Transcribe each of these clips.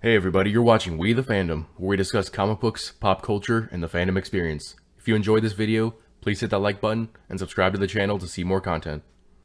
Hey everybody, you're watching We the Fandom, where we discuss comic books, pop culture, and the fandom experience. If you enjoyed this video, please hit that like button and subscribe to the channel to see more content.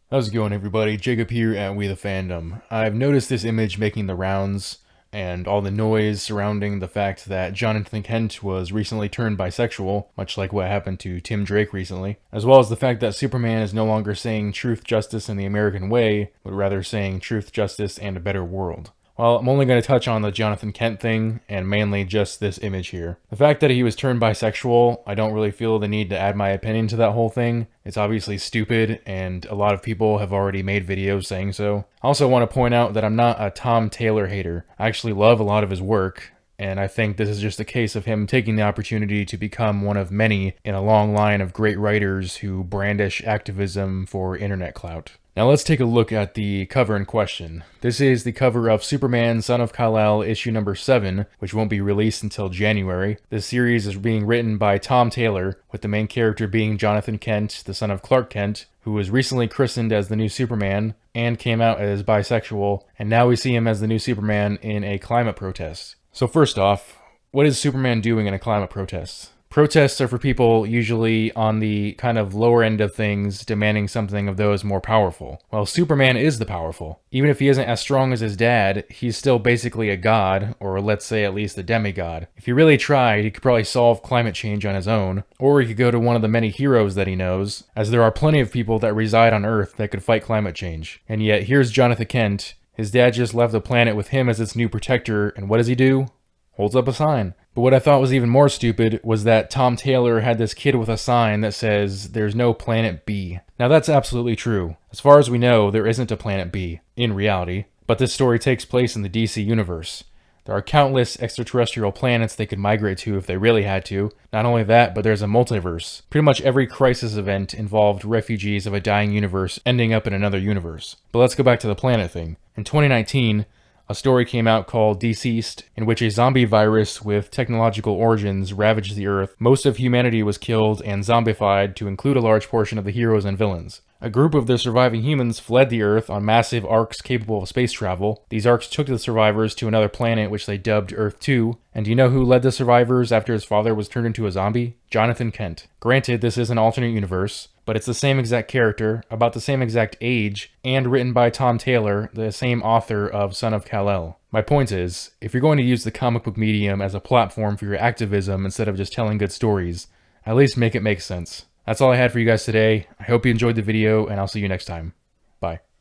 How's it going everybody? Jacob here at We the Fandom. I've noticed this image making the rounds and all the noise surrounding the fact that Jonathan Kent was recently turned bisexual, much like what happened to Tim Drake recently, as well as the fact that Superman is no longer saying truth, justice, and the American way, but rather saying truth, justice, and a better world. Well, I'm only going to touch on the Jonathan Kent thing, and mainly just this image here. The fact that he was turned bisexual, I don't really feel the need to add my opinion to that whole thing. It's obviously stupid, and a lot of people have already made videos saying so. I also want to point out that I'm not a Tom Taylor hater. I actually love a lot of his work, and I think this is just a case of him taking the opportunity to become one of many in a long line of great writers who brandish activism for internet clout. Now let's take a look at the cover in question. This is the cover of Superman Son of Kal-El issue number 7, which won't be released until January. This series is being written by Tom Taylor, with the main character being Jonathan Kent, the son of Clark Kent, who was recently christened as the new Superman and came out as bisexual, and now we see him as the new Superman in a climate protest. So first off, what is Superman doing in a climate protest? Protests are for people usually on the kind of lower end of things, demanding something of those more powerful. Well, Superman is the powerful. Even if he isn't as strong as his dad, he's still basically a god, or let's say at least a demigod. If he really tried, he could probably solve climate change on his own, or he could go to one of the many heroes that he knows, as there are plenty of people that reside on Earth that could fight climate change. And yet, here's Jonathan Kent. His dad just left the planet with him as its new protector, and what does he do? Holds up a sign. But what I thought was even more stupid was that Tom Taylor had this kid with a sign that says, "There's no planet B." Now that's absolutely true. As far as we know, there isn't a planet B, in reality. But this story takes place in the DC universe. There are countless extraterrestrial planets they could migrate to if they really had to. Not only that, but there's a multiverse. Pretty much every crisis event involved refugees of a dying universe ending up in another universe. But let's go back to the planet thing. In 2019, a story came out called Deceased, in which a zombie virus with technological origins ravaged the Earth. Most of humanity was killed and zombified, to include a large portion of the heroes and villains. A group of the surviving humans fled the Earth on massive arcs capable of space travel. These arcs took the survivors to another planet which they dubbed Earth 2. And do you know who led the survivors after his father was turned into a zombie? Jonathan Kent. Granted, this is an alternate universe, but it's the same exact character, about the same exact age, and written by Tom Taylor, the same author of Son of Kal-El. My point is, if you're going to use the comic book medium as a platform for your activism instead of just telling good stories, at least make it make sense. That's all I had for you guys today. I hope you enjoyed the video, and I'll see you next time. Bye.